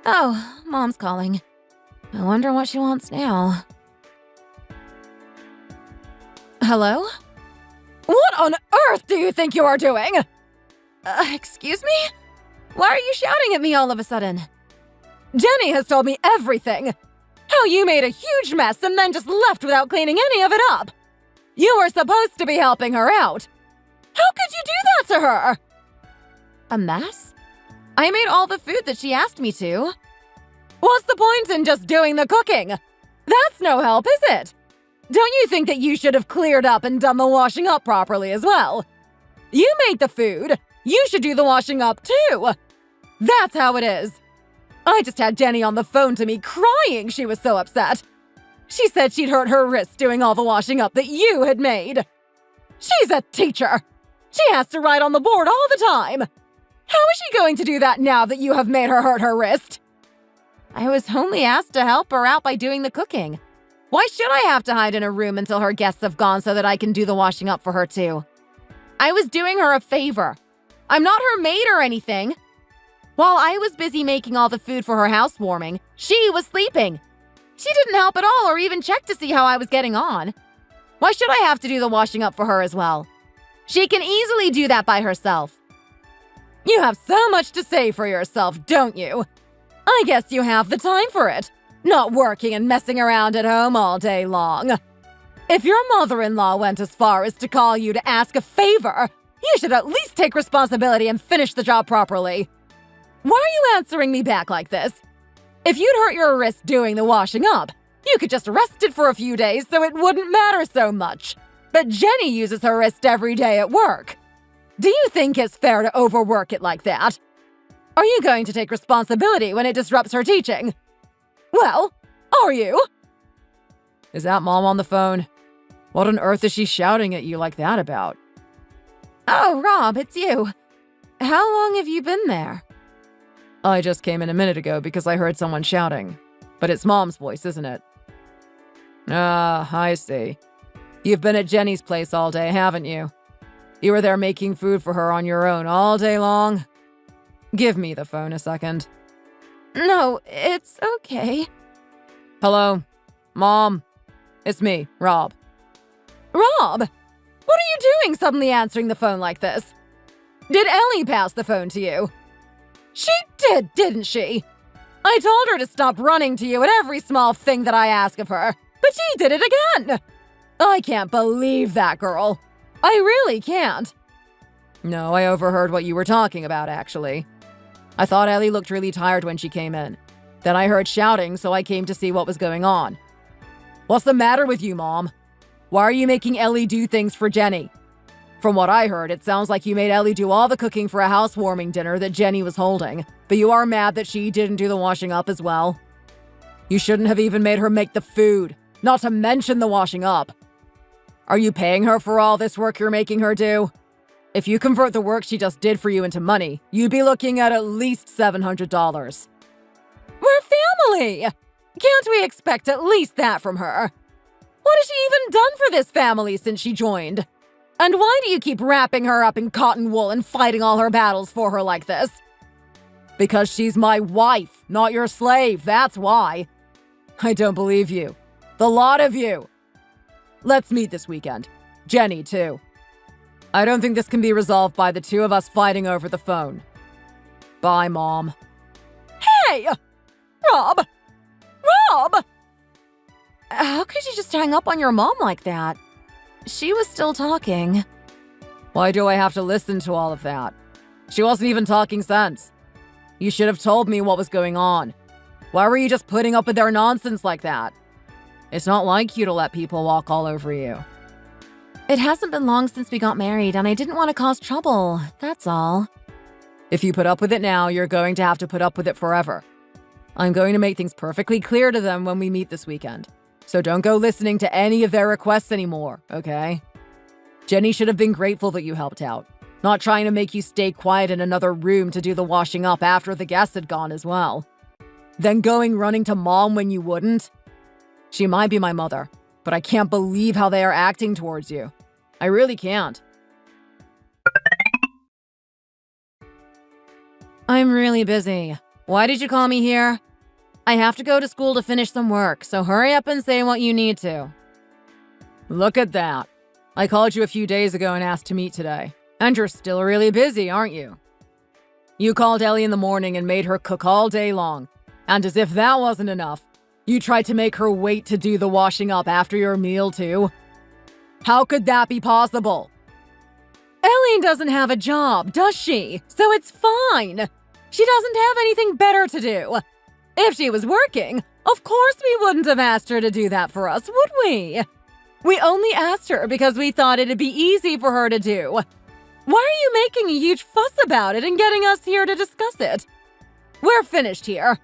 [SPEAKER 2] Oh, Mom's calling. I wonder what she wants now. Hello?
[SPEAKER 1] What on earth do you think you are doing?
[SPEAKER 2] Excuse me? Why are you shouting at me all of a sudden?
[SPEAKER 1] Jenny has told me everything. How you made a huge mess and then just left without cleaning any of it up. You were supposed to be helping her out. How could you do that to her?
[SPEAKER 2] A mess? I made all the food that she asked me to.
[SPEAKER 1] What's the point in just doing the cooking? That's no help, is it? Don't you think that you should have cleared up and done the washing up properly as well? You made the food. You should do the washing up too. That's how it is. I just had Jenny on the phone to me crying she was so upset. She said she'd hurt her wrist doing all the washing up that you had made. She's a teacher. She has to write on the board all the time. How is she going to do that now that you have made her hurt her wrist?
[SPEAKER 2] I was only asked to help her out by doing the cooking. Why should I have to hide in a room until her guests have gone so that I can do the washing up for her too? I was doing her a favor. I'm not her maid or anything. While I was busy making all the food for her housewarming, she was sleeping. She didn't help at all or even check to see how I was getting on. Why should I have to do the washing up for her as well? She can easily do that by herself.
[SPEAKER 1] You have so much to say for yourself, don't you? I guess you have the time for it, not working and messing around at home all day long. If your mother-in-law went as far as to call you to ask a favor, you should at least take responsibility and finish the job properly. Why are you answering me back like this? If you'd hurt your wrist doing the washing up, you could just rest it for a few days so it wouldn't matter so much. But Jenny uses her wrist every day at work. Do you think it's fair to overwork it like that? Are you going to take responsibility when it disrupts her teaching? Well, are you?
[SPEAKER 2] Is that Mom on the phone? What on earth is she shouting at you like that about? Oh, Rob, it's you. How long have you been there? I just came in a minute ago because I heard someone shouting. But it's Mom's voice, isn't it? Ah, I see. You've been at Jenny's place all day, haven't you? You were there making food for her on your own all day long? Give me the phone a second. No, it's okay. Hello? Mom? It's me, Rob.
[SPEAKER 1] Rob? What are you doing suddenly answering the phone like this? Did Ellie pass the phone to you? She did, didn't she? I told her to stop running to you at every small thing that I ask of her, but she did it again. I can't believe that girl. I really can't.
[SPEAKER 2] No, I overheard what you were talking about, actually. I thought Ellie looked really tired when she came in. Then I heard shouting, so I came to see what was going on. What's the matter with you, Mom? Why are you making Ellie do things for Jenny? From what I heard, it sounds like you made Ellie do all the cooking for a housewarming dinner that Jenny was holding, but you are mad that she didn't do the washing up as well. You shouldn't have even made her make the food, not to mention the washing up. Are you paying her for all this work you're making her do? If you convert the work she just did for you into money, you'd be looking at least $700.
[SPEAKER 1] We're family! Can't we expect at least that from her? What has she even done for this family since she joined? And why do you keep wrapping her up in cotton wool and fighting all her battles for her like this?
[SPEAKER 2] Because she's my wife, not your slave, that's why. I don't believe you. The lot of you. Let's meet this weekend. Jenny, too. I don't think this can be resolved by the two of us fighting over the phone. Bye, Mom.
[SPEAKER 1] Hey! Rob! Rob!
[SPEAKER 2] How could you just hang up on your mom like that? She was still talking. Why do I have to listen to all of that? She wasn't even talking sense. You should have told me what was going on. Why were you just putting up with their nonsense like that? It's not like you to let people walk all over you. It hasn't been long since we got married, and I didn't want to cause trouble, that's all. If you put up with it now, you're going to have to put up with it forever. I'm going to make things perfectly clear to them when we meet this weekend. So don't go listening to any of their requests anymore, okay? Jenny should have been grateful that you helped out, not trying to make you stay quiet in another room to do the washing up after the guests had gone as well. Then going running to Mom when you wouldn't. She might be my mother, but I can't believe how they are acting towards you. I really can't. I'm really busy. Why did you call me here? I have to go to school to finish some work, so hurry up and say what you need to. Look at that.
[SPEAKER 1] I called you a few days ago and asked to meet today. And you're still really busy, aren't you? You called Ellie in the morning and made her cook all day long. And as if that wasn't enough, you tried to make her wait to do the washing up after your meal too. How could that be possible? Ellie doesn't have a job, does she? So it's fine. She doesn't have anything better to do. If she was working, of course we wouldn't have asked her to do that for us, would we? We only asked her because we thought it'd be easy for her to do. Why are you making a huge fuss about it and getting us here to discuss it? We're finished here.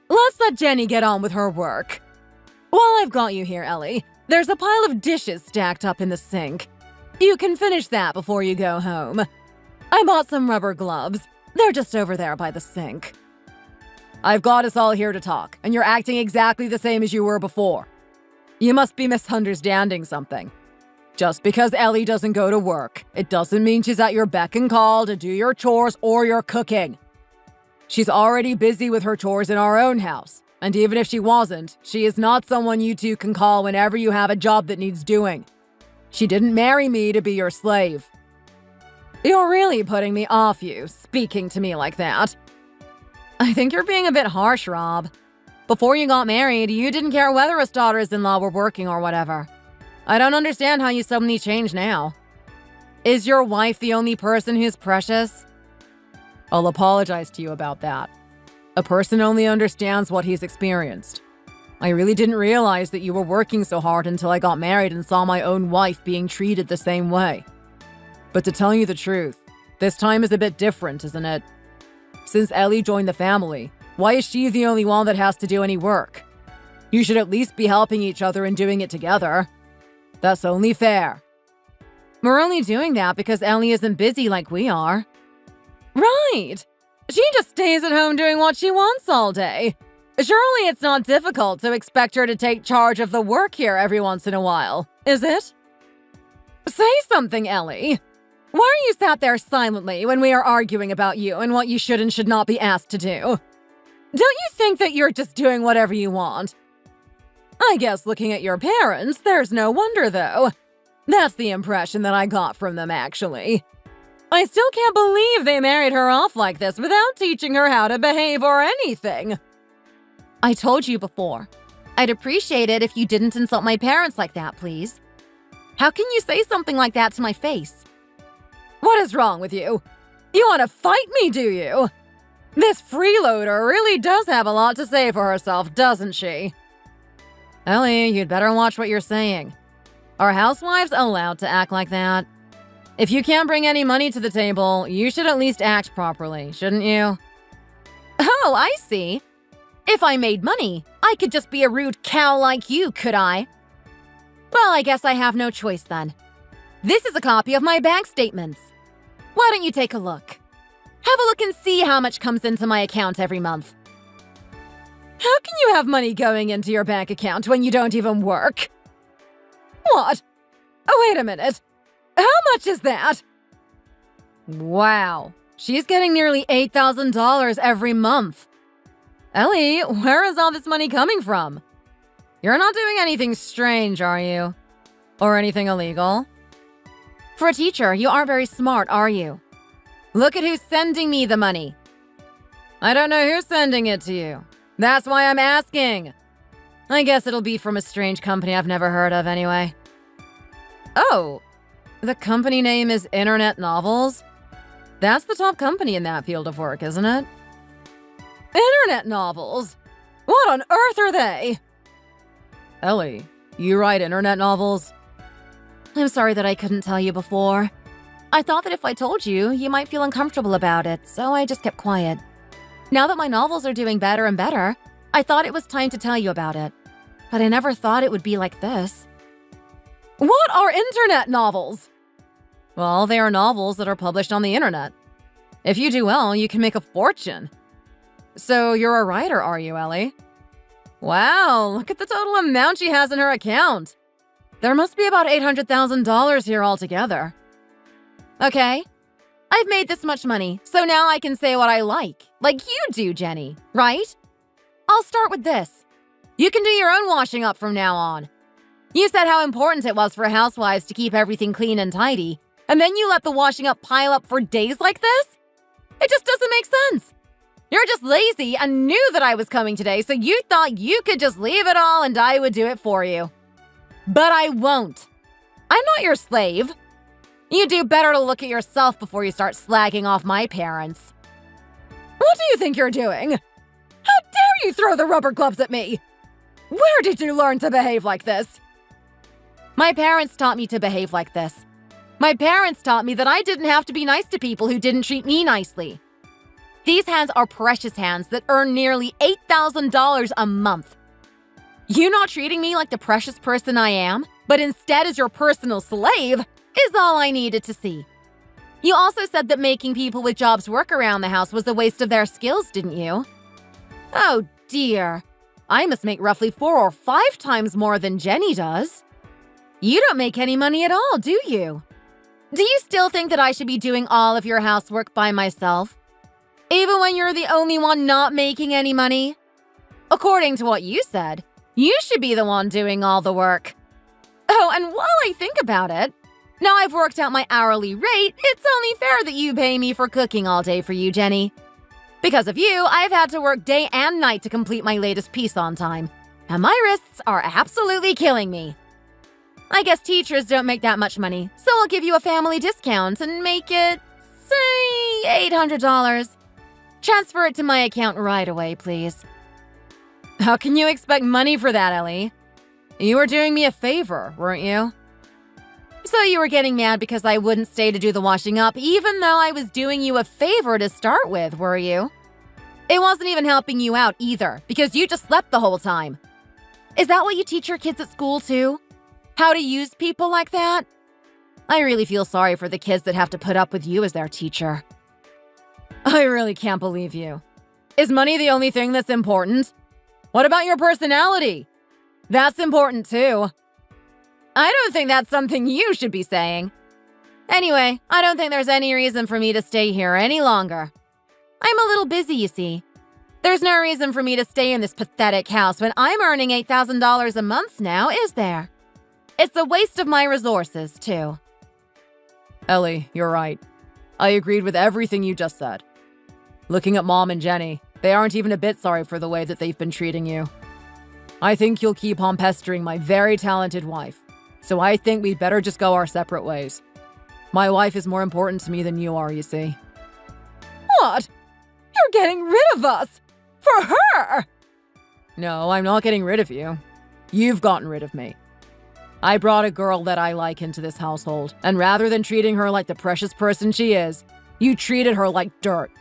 [SPEAKER 1] Let's let Jenny get on with her work. While I've got you here, Ellie, there's a pile of dishes stacked up in the sink. You can finish that before you go home. I bought some rubber gloves. They're just over there by the sink. I've got us all here to talk, and you're acting exactly the same as you were before. You must be misunderstanding something. Just because Ellie doesn't go to work, it doesn't mean she's at your beck and call to do your chores or your cooking. She's already busy with her chores in our own house, and even if she wasn't, she is not someone you two can call whenever you have a job that needs doing. She didn't marry me to be your slave. You're really putting me off you, speaking to me like that. I think you're being a bit harsh, Rob. Before you got married, you didn't care whether his daughters-in-law were working or whatever. I don't understand how you suddenly changed now. Is your wife the only person who's precious? I'll apologize to you about that. A person only understands what he's experienced. I really didn't realize that you were working so hard until I got married and saw my own wife being treated the same way. But to tell you the truth, this time is a bit different, isn't it? Since Ellie joined the family, why is she the only one that has to do any work? You should at least be helping each other and doing it together. That's only fair. We're only doing that because Ellie isn't busy like we are. Right! She just stays at home doing what she wants all day. Surely it's not difficult to expect her to take charge of the work here every once in a while, is it? Say something, Ellie. Why are you sat there silently when we are arguing about you and what you should and should not be asked to do? Don't you think that you're just doing whatever you want? I guess looking at your parents, there's no wonder, though. That's the impression that I got from them, actually. I still can't believe they married her off like this without teaching her how to behave or anything.
[SPEAKER 2] I told you before. I'd appreciate it if you didn't insult my parents like that, please. How can you say something like that to my face?
[SPEAKER 1] What is wrong with you? You want to fight me, do you? This freeloader really does have a lot to say for herself, doesn't she? Ellie, you'd better watch what you're saying. Are housewives allowed to act like that? If you can't bring any money to the table, you should at least act properly, shouldn't you?
[SPEAKER 2] Oh, I see. If I made money, I could just be a rude cow like you, could I? Well, I guess I have no choice then. This is a copy of my bank statements. Why don't you take a look? Have a look and see how much comes into my account every month.
[SPEAKER 1] How can you have money going into your bank account when you don't even work? What? Oh, wait a minute. How much is that? Wow, she's getting nearly $8,000 every month. Ellie, where is all this money coming from? You're not doing anything strange, are you? Or anything illegal?
[SPEAKER 2] For a teacher, you aren't very smart, are you?
[SPEAKER 1] Look at who's sending me the money. I don't know who's sending it to you. That's why I'm asking. I guess it'll be from a strange company I've never heard of anyway. Oh, the company name is Internet Novels? That's the top company in that field of work, isn't it? Internet novels? What on earth are they? Ellie, you write internet novels?
[SPEAKER 2] I'm sorry that I couldn't tell you before. I thought that if I told you, you might feel uncomfortable about it, so I just kept quiet. Now that my novels are doing better and better, I thought it was time to tell you about it. But I never thought it would be like this.
[SPEAKER 1] What are internet novels? Well, they are novels that are published on the internet. If you do well, you can make a fortune. So you're a writer, are you, Ellie? Wow, look at the total amount she has in her account. There must be about $800,000 here altogether.
[SPEAKER 2] Okay, I've made this much money, so now I can say what I like you do, Jenny, right? I'll start with this. You can do your own washing up from now on. You said how important it was for housewives to keep everything clean and tidy, and then you let the washing up pile up for days like this? It just doesn't make sense. You're just lazy and knew that I was coming today, so you thought you could just leave it all and I would do it for you. But I won't. I'm not your slave. You do better to look at yourself before you start slagging off my parents.
[SPEAKER 1] What do you think you're doing? How dare you throw the rubber gloves at me? Where did you learn to behave like this?
[SPEAKER 2] My parents taught me to behave like this. My parents taught me that I didn't have to be nice to people who didn't treat me nicely. These hands are precious hands that earn nearly $8,000 a month. You not treating me like the precious person I am, but instead as your personal slave, is all I needed to see. You also said that making people with jobs work around the house was a waste of their skills, didn't you? Oh dear. I must make roughly 4 or 5 times more than Jenny does. You don't make any money at all, do you? Do you still think that I should be doing all of your housework by myself? Even when you're the only one not making any money? According to what you said, you should be the one doing all the work. Oh, and while I think about it, now I've worked out my hourly rate, it's only fair that you pay me for cooking all day for you, Jenny. Because of you, I've had to work day and night to complete my latest piece on time, and my wrists are absolutely killing me. I guess teachers don't make that much money, so I'll give you a family discount and make it, say, $800. Transfer it to my account right away, please.
[SPEAKER 1] How can you expect money for that, Ellie? You were doing me a favor, weren't you?
[SPEAKER 2] So you were getting mad because I wouldn't stay to do the washing up, even though I was doing you a favor to start with, were you? It wasn't even helping you out either, because you just slept the whole time. Is that what you teach your kids at school too? How to use people like that? I really feel sorry for the kids that have to put up with you as their teacher.
[SPEAKER 1] I really can't believe you. Is money the only thing that's important? What about your personality? That's important too.
[SPEAKER 2] I don't think that's something you should be saying. Anyway, I don't think there's any reason for me to stay here any longer. I'm a little busy, you see. There's no reason for me to stay in this pathetic house when I'm earning $8,000 a month now, is there? It's a waste of my resources, too.
[SPEAKER 1] Ellie, you're right. I agreed with everything you just said. Looking at Mom and Jenny, they aren't even a bit sorry for the way that they've been treating you. I think you'll keep on pestering my very talented wife, so I think we'd better just go our separate ways. My wife is more important to me than you are, you see. What? You're getting rid of us! For her!
[SPEAKER 2] No, I'm not getting rid of you.
[SPEAKER 1] You've gotten rid of me. I brought a girl that I like into this household, and rather than treating her like the precious person she is, you treated her like dirt.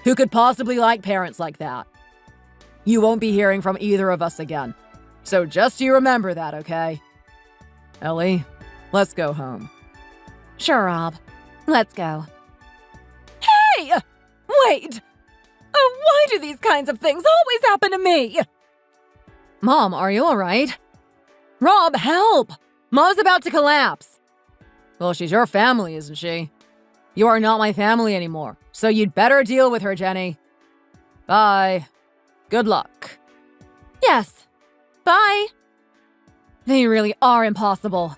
[SPEAKER 1] Who could possibly like parents like that? You won't be hearing from either of us again. So just you remember that, okay? Ellie, let's go home.
[SPEAKER 2] Sure, Rob. Let's go.
[SPEAKER 1] Hey! Wait! Why do these kinds of things always happen to me?
[SPEAKER 2] Mom, are you alright?
[SPEAKER 1] Rob, help! Mom's about to collapse. Well, she's your family, isn't she? You are not my family anymore, so you'd better deal with her, Jenny. Bye. Good luck.
[SPEAKER 2] Yes. Bye.
[SPEAKER 1] They really are impossible.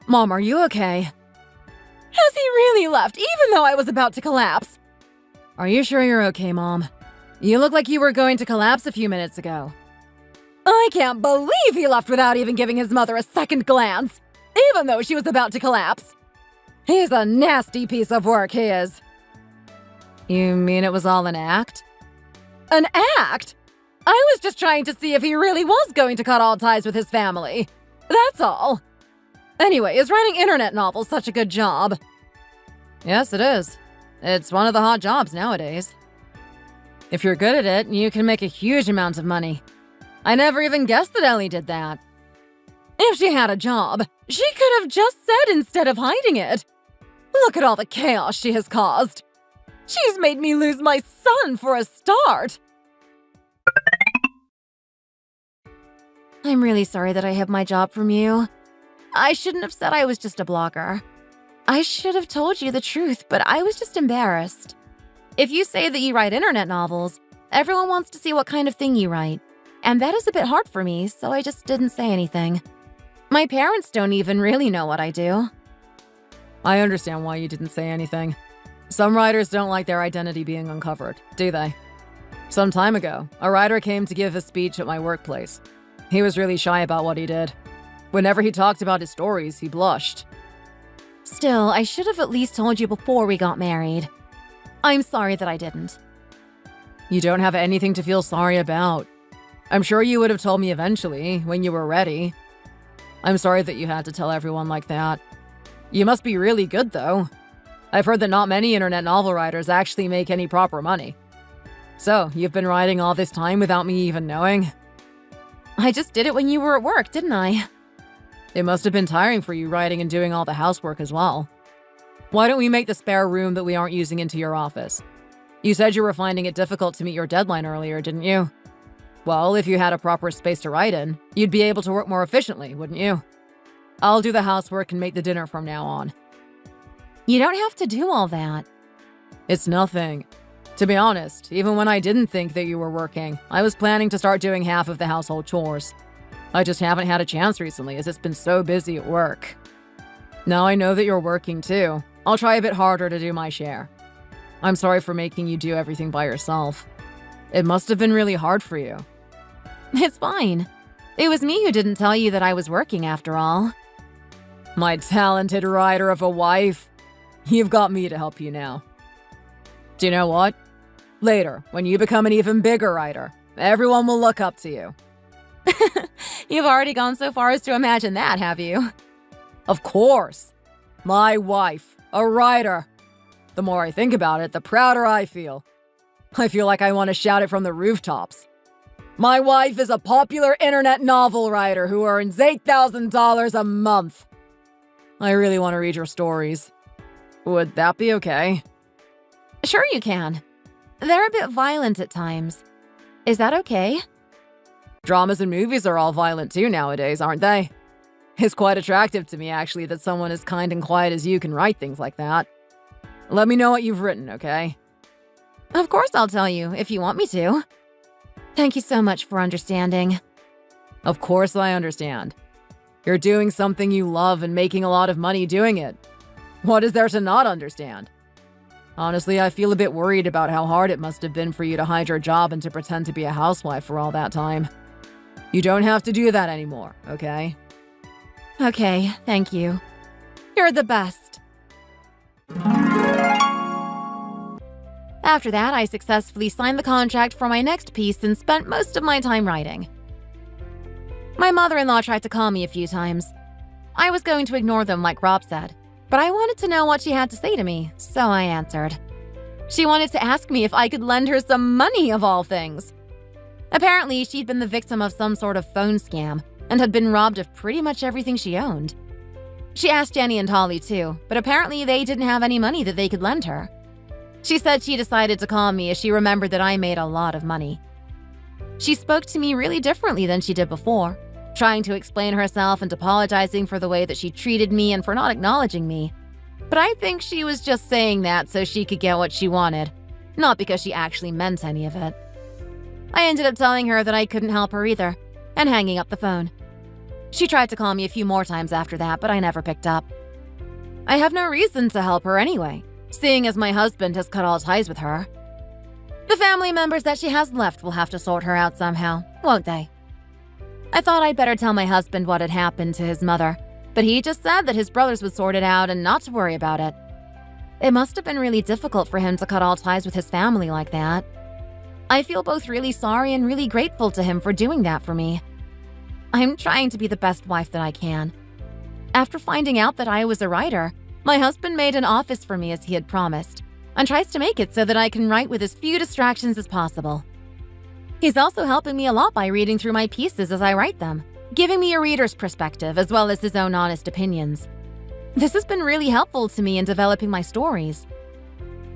[SPEAKER 1] Mom, are you okay?
[SPEAKER 2] Has he really left, even though I was about to collapse?
[SPEAKER 1] Are you sure you're okay, Mom? You look like you were going to collapse a few minutes ago.
[SPEAKER 2] I can't believe he left without even giving his mother a second glance, even though she was about to collapse.
[SPEAKER 1] He's a nasty piece of work, he is. You mean it was all an act?
[SPEAKER 2] An act? I was just trying to see if he really was going to cut all ties with his family. That's all. Anyway, is writing internet novels such a good job?
[SPEAKER 1] Yes, it is. It's one of the hot jobs nowadays. If you're good at it, you can make a huge amount of money. I never even guessed that Ellie did that.
[SPEAKER 2] If she had a job, she could have just said instead of hiding it. Look at all the chaos she has caused. She's made me lose my son for a start. I'm really sorry that I hid my job from you. I shouldn't have said I was just a blogger. I should have told you the truth, but I was just embarrassed. If you say that you write internet novels, everyone wants to see what kind of thing you write. And that is a bit hard for me, so I just didn't say anything. My parents don't even really know what I do.
[SPEAKER 1] I understand why you didn't say anything. Some writers don't like their identity being uncovered, do they? Some time ago, a writer came to give a speech at my workplace. He was really shy about what he did. Whenever he talked about his stories, he blushed.
[SPEAKER 2] Still, I should have at least told you before we got married. I'm sorry that I didn't.
[SPEAKER 1] You don't have anything to feel sorry about. I'm sure you would have told me eventually, when you were ready. I'm sorry that you had to tell everyone like that. You must be really good, though. I've heard that not many internet novel writers actually make any proper money. So, you've been writing all this time without me even knowing?
[SPEAKER 2] I just did it when you were at work, didn't I?
[SPEAKER 1] It must have been tiring for you writing and doing all the housework as well. Why don't we make the spare room that we aren't using into your office? You said you were finding it difficult to meet your deadline earlier, didn't you? Well, if you had a proper space to write in, you'd be able to work more efficiently, wouldn't you? I'll do the housework and make the dinner from now on.
[SPEAKER 2] You don't have to do all that.
[SPEAKER 1] It's nothing. To be honest, even when I didn't think that you were working, I was planning to start doing half of the household chores. I just haven't had a chance recently as it's been so busy at work. Now I know that you're working too. I'll try a bit harder to do my share. I'm sorry for making you do everything by yourself. It must have been really hard for you.
[SPEAKER 2] It's fine. It was me who didn't tell you that I was working after all.
[SPEAKER 1] My talented writer of a wife. You've got me to help you now. Do you know what? Later, when you become an even bigger writer, everyone will look up to you.
[SPEAKER 2] You've already gone so far as to imagine that, have you?
[SPEAKER 1] Of course. My wife, a writer. The more I think about it, the prouder I feel. I feel like I want to shout it from the rooftops. My wife is a popular internet novel writer who earns $8,000 a month. I really want to read your stories. Would that be okay?
[SPEAKER 2] Sure you can. They're a bit violent at times. Is that okay?
[SPEAKER 1] Dramas and movies are all violent too nowadays, aren't they? It's quite attractive to me, actually, that someone as kind and quiet as you can write things like that. Let me know what you've written, okay?
[SPEAKER 2] Of course I'll tell you, if you want me to. Thank you so much for understanding.
[SPEAKER 1] Of course I understand. You're doing something you love and making a lot of money doing it. What is there to not understand? Honestly, I feel a bit worried about how hard it must have been for you to hide your job and to pretend to be a housewife for all that time. You don't have to do that anymore, okay?
[SPEAKER 2] Okay, thank you. You're the best. After that, I successfully signed the contract for my next piece and spent most of my time writing. My mother-in-law tried to call me a few times. I was going to ignore them like Rob said, but I wanted to know what she had to say to me, so I answered. She wanted to ask me if I could lend her some money, of all things. Apparently, she'd been the victim of some sort of phone scam and had been robbed of pretty much everything she owned. She asked Jenny and Holly too, but apparently they didn't have any money that they could lend her. She said she decided to call me as she remembered that I made a lot of money. She spoke to me really differently than she did before, trying to explain herself and apologizing for the way that she treated me and for not acknowledging me. But I think she was just saying that so she could get what she wanted, not because she actually meant any of it. I ended up telling her that I couldn't help her either, and hanging up the phone. She tried to call me a few more times after that, but I never picked up. I have no reason to help her anyway, seeing as my husband has cut all ties with her. The family members that she has left will have to sort her out somehow, won't they? I thought I'd better tell my husband what had happened to his mother, but he just said that his brothers would sort it out and not to worry about it. It must have been really difficult for him to cut all ties with his family like that. I feel both really sorry and really grateful to him for doing that for me. I'm trying to be the best wife that I can. After finding out that I was a writer, my husband made an office for me as he had promised, and tries to make it so that I can write with as few distractions as possible. He's also helping me a lot by reading through my pieces as I write them, giving me a reader's perspective as well as his own honest opinions. This has been really helpful to me in developing my stories.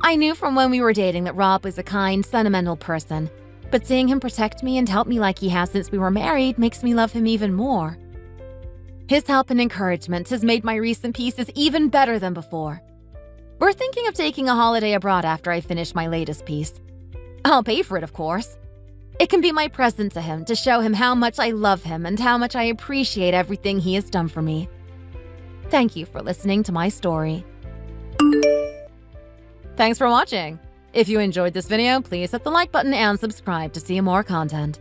[SPEAKER 2] I knew from when we were dating that Rob was a kind, sentimental person, but seeing him protect me and help me like he has since we were married makes me love him even more. His help and encouragement has made my recent pieces even better than before. We're thinking of taking a holiday abroad after I finish my latest piece. I'll pay for it, of course. It can be my present to him to show him how much I love him and how much I appreciate everything he has done for me. Thank you for listening to my story. Thanks for watching. If you enjoyed this video, please hit the like button and subscribe to see more content.